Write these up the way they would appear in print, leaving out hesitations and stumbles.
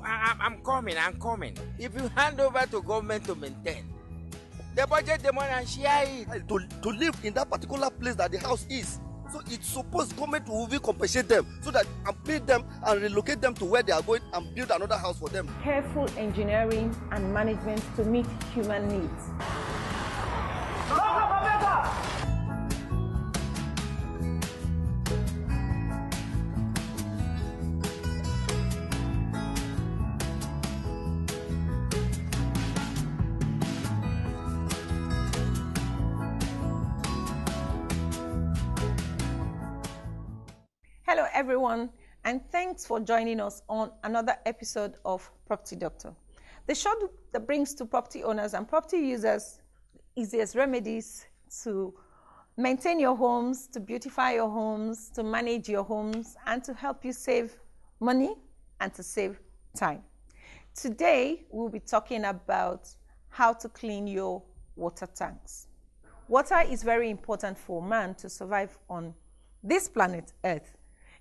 I'm coming. If you hand over to government to maintain, the budget the money and share it. To live in that particular place that the house is. So it's supposed government will compensate them so that and pay them and relocate them to where they are going and build another house for them. Careful engineering and management to meet human needs. Hello everyone, and thanks for joining us on another episode of Property Doctor, the show that brings to property owners and property users easiest remedies to maintain your homes, to beautify your homes, to manage your homes, and to help you save money and to save time. Today, we'll be talking about how to clean your water tanks. Water is very important for man to survive on this planet Earth.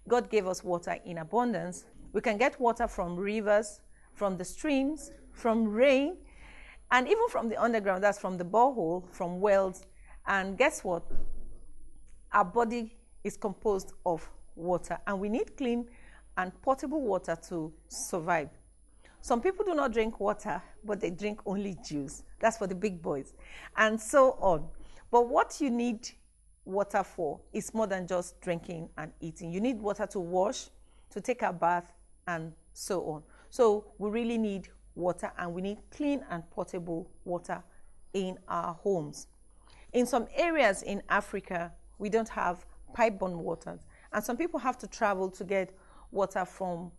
God gave us water in abundance. We can get water from rivers, from the streams, from rain, and even from the underground. That's from the borehole, from wells. And guess what? Our body is composed of water, and we need clean and potable water to survive. Some people do not drink water, but they drink only juice. That's for the big boys, and so on. But what you need water for is more than just drinking and eating. You need water to wash, to take a bath, and so on. So we really need water, and we need clean and potable water in our homes. In some areas in Africa, we don't have pipe-borne waters, and some people have to travel to get water from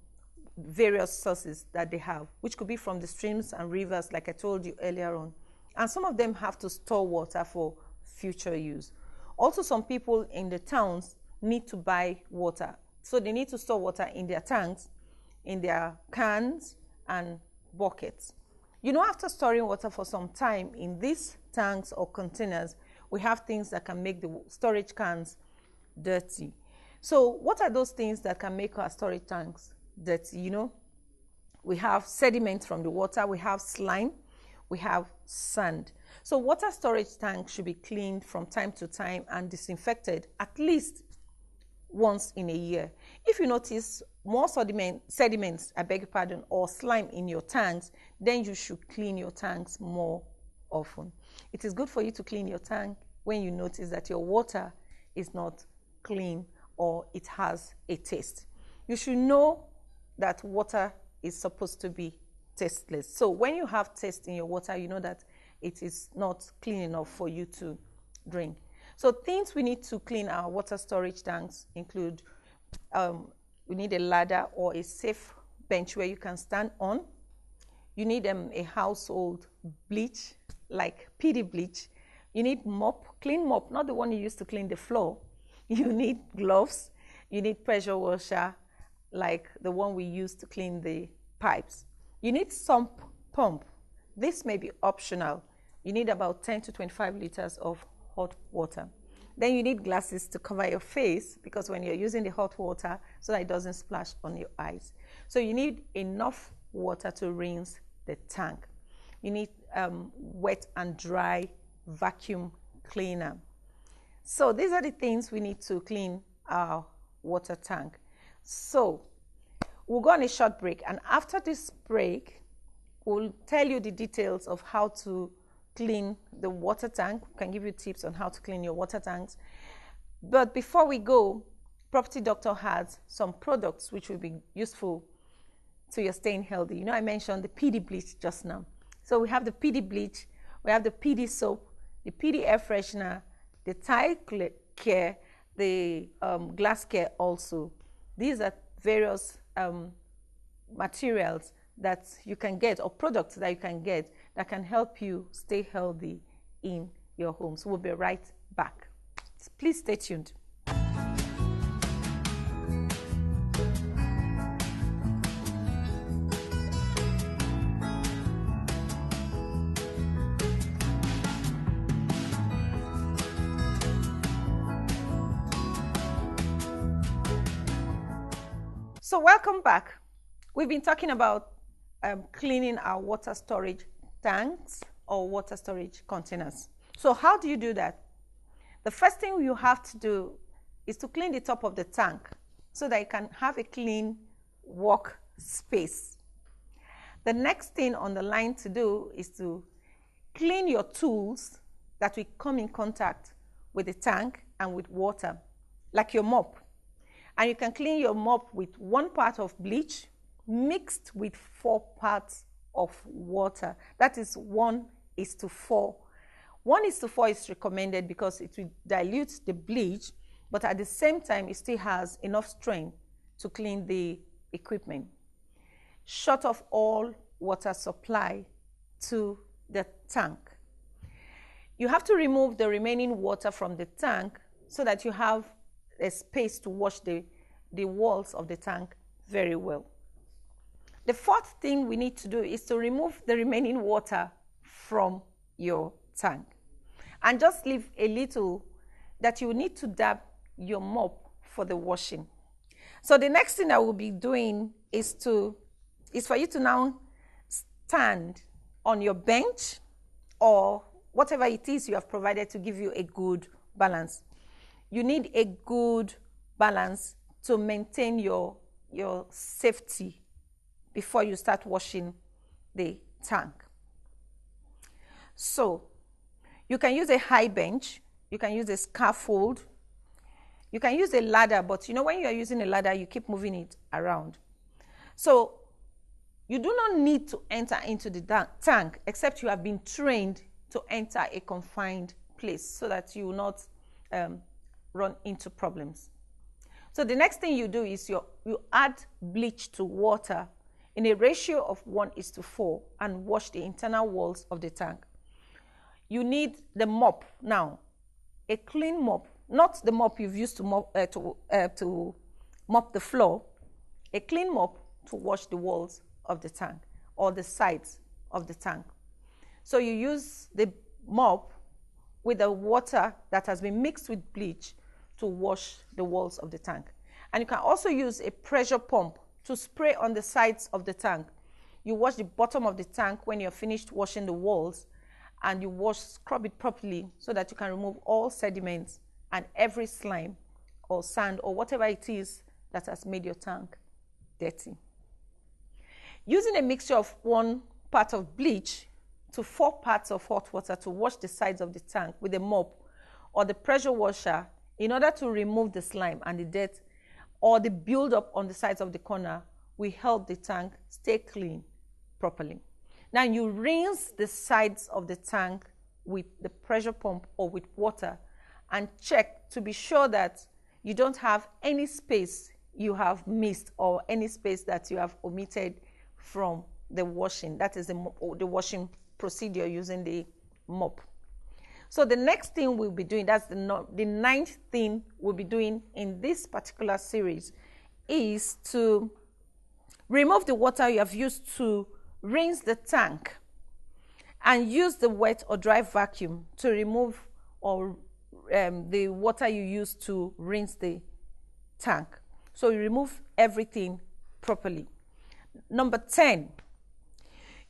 various sources that they have, which could be from the streams and rivers, like I told you earlier on. And some of them have to store water for future use. Also, some people in the towns need to buy water. So they need to store water in their tanks, in their cans and buckets. You know, after storing water for some time in these tanks or containers, we have things that can make the storage cans dirty. So what are those things that can make our storage tanks dirty? You know, we have sediment from the water, we have slime, we have sand. So water storage tanks should be cleaned from time to time and disinfected at least once in a year. If you notice more sediments, I beg your pardon, or slime in your tanks, then you should clean your tanks more often. It is good for you to clean your tank when you notice that your water is not clean or it has a taste. You should know that water is supposed to be tasteless. So when you have taste in your water, you know that it is not clean enough for you to drink. So things we need to clean our water storage tanks include, we need a ladder or a safe bench where you can stand on. You need a household bleach, like PD bleach. You need mop, clean mop, not the one you use to clean the floor. You need gloves. You need pressure washer, like the one we use to clean the pipes. You need sump pump. This may be optional. You need about 10 to 25 liters of hot water. Then you need glasses to cover your face, because when you're using the hot water, so that it doesn't splash on your eyes. So you need enough water to rinse the tank. You need wet and dry vacuum cleaner. So these are the things we need to clean our water tank. So we'll go on a short break, and after this break, we'll tell you the details of how to clean the water tank. We can give you tips on how to clean your water tanks. But before we go, Property Doctor has some products which will be useful to your staying healthy. You know, I mentioned the PD bleach just now. So we have the PD bleach, we have the PD soap, the PD air freshener, the tile care, the glass care also. These are various materials that you can get, or products that you can get, that can help you stay healthy in your home. So we'll be right back. Please stay tuned. So welcome back. We've been talking about cleaning our water storage tanks or water storage containers. So how do you do that? The first thing you have to do is to clean the top of the tank so that you can have a clean work space. The next thing on the line to do is to clean your tools that will come in contact with the tank and with water, like your mop. And you can clean your mop with 1 part of bleach mixed with 4 parts of water. That is 1:4. 1:4 is recommended because it will dilute the bleach, but at the same time, it still has enough strength to clean the equipment. Shut off all water supply to the tank. You have to remove the remaining water from the tank so that you have a space to wash the walls of the tank very well. The fourth thing we need to do is to remove the remaining water from your tank. And just leave a little that you need to dab your mop for the washing. So the next thing I will be doing is for you to now stand on your bench or whatever it is you have provided to give you a good balance. You need a good balance to maintain your safety before you start washing the tank. So you can use a high bench, you can use a scaffold, you can use a ladder, but you know when you are using a ladder, you keep moving it around. So you do not need to enter into the tank except you have been trained to enter a confined place so that you will not run into problems. So the next thing you do is you add bleach to water in a ratio of 1:4 and wash the internal walls of the tank. You need the mop now, a clean mop, not the mop you've used to mop the floor, a clean mop to wash the walls of the tank or the sides of the tank. So you use the mop with the water that has been mixed with bleach to wash the walls of the tank. And you can also use a pressure pump to spray on the sides of the tank. You wash the bottom of the tank when you're finished washing the walls, and you scrub it properly so that you can remove all sediments and every slime or sand or whatever it is that has made your tank dirty. Using a mixture of 1 part of bleach to 4 parts of hot water to wash the sides of the tank with a mop or the pressure washer in order to remove the slime and the dirt or the buildup on the sides of the corner will help the tank stay clean properly. Now you rinse the sides of the tank with the pressure pump or with water and check to be sure that you don't have any space you have missed or any space that you have omitted from the washing. That is the washing procedure using the mop. So the next thing we'll be doing, that's the 9th thing we'll be doing in this particular series, is to remove the water you have used to rinse the tank and use the wet or dry vacuum to remove the water you used to rinse the tank. So you remove everything properly. Number 10,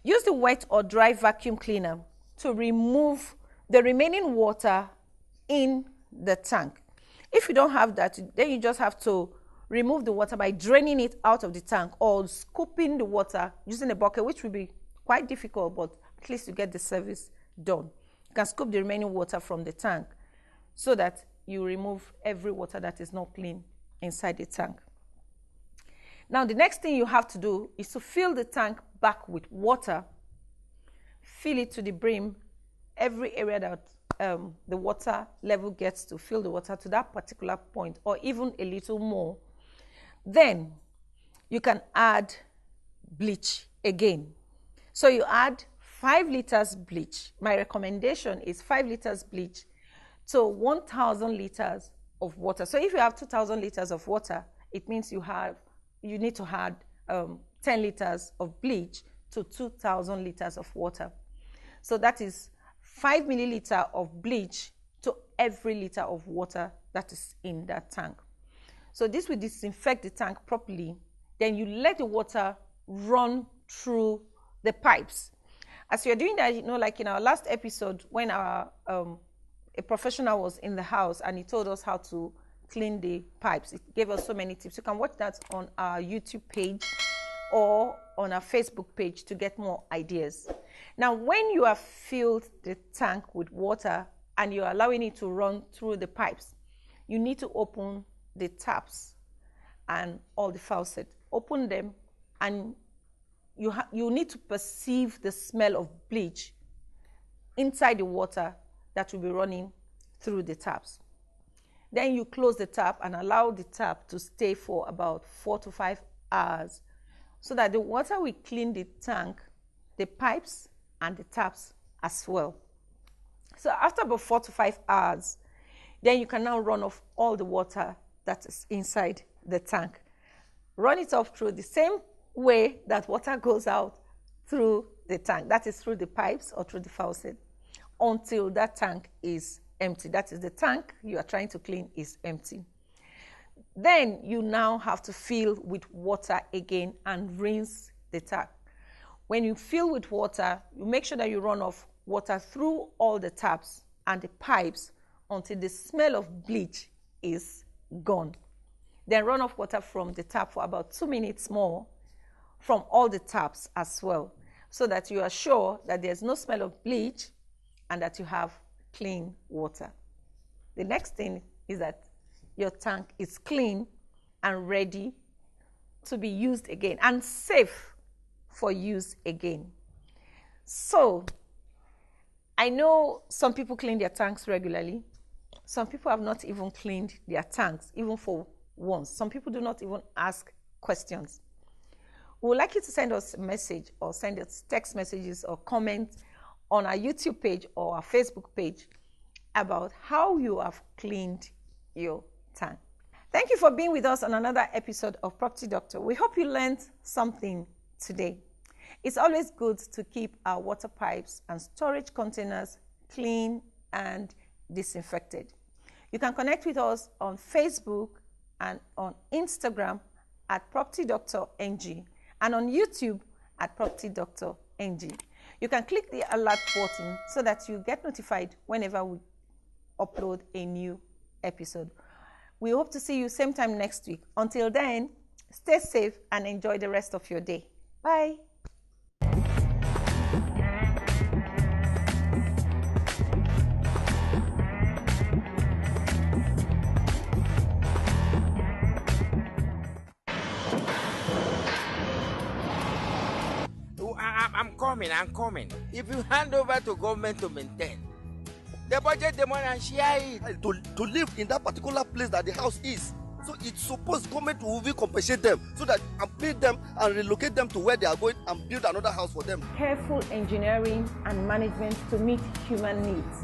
use the wet or dry vacuum cleaner to remove the remaining water in the tank. If you don't have that, then you just have to remove the water by draining it out of the tank or scooping the water using a bucket, which will be quite difficult, but at least you get the service done. You can scoop the remaining water from the tank so that you remove every water that is not clean inside the tank. Now, the next thing you have to do is to fill the tank back with water. Fill it to the brim. Every area that the water level gets to, fill the water to that particular point or even a little more. Then you can add bleach again. So you add 5 liters bleach. My recommendation is 5 liters bleach to 1,000 liters of water. So if you have 2,000 liters of water, it means you need to add 10 liters of bleach to 2,000 liters of water. So that is 5 milliliter of bleach to every liter of water that is in that tank. So this will disinfect the tank properly. Then you let the water run through the pipes. As you're doing that, like in our last episode, when our a professional was in the house and he told us how to clean the pipes. It gave us so many tips. You can watch that on our YouTube page or on our Facebook page to get more ideas. Now, when you have filled the tank with water and you're allowing it to run through the pipes, you need to open the taps and all the faucets. Open them, and you need to perceive the smell of bleach inside the water that will be running through the taps. Then you close the tap and allow the tap to stay for about 4 to 5 hours so that the water will clean the tank, the pipes, and the taps as well. So after about 4 to 5 hours, then you can now run off all the water that is inside the tank. Run it off through the same way that water goes out through the tank. That is through the pipes or through the faucet until that tank is empty. That is, the tank you are trying to clean is empty. Then you now have to fill with water again and rinse the tank. When you fill with water, you make sure that you run off water through all the taps and the pipes until the smell of bleach is gone. Then run off water from the tap for about 2 minutes more from all the taps as well, so that you are sure that there's no smell of bleach and that you have clean water. The next thing is that your tank is clean and ready to be used again and safe for use again. So, I know some people clean their tanks regularly. Some people have not even cleaned their tanks, even for once. Some people do not even ask questions. We would like you to send us a message or send us text messages or comments on our YouTube page or our Facebook page about how you have cleaned your tank. Thank you for being with us on another episode of Property Doctor. We hope you learned something today. It's always good to keep our water pipes and storage containers clean and disinfected. You can connect with us on Facebook and on Instagram at Property Doctor NG and on YouTube at Property Doctor NG. You can click the alert button so that you get notified whenever we upload a new episode. We hope to see you same time next week. Until then, stay safe and enjoy the rest of your day. Bye. I'm coming. If you hand over to government to maintain, the budget the money and share it. To live in that particular place that the house is. So it's supposed government will compensate them so that and pay them and relocate them to where they are going and build another house for them. Careful engineering and management to meet human needs.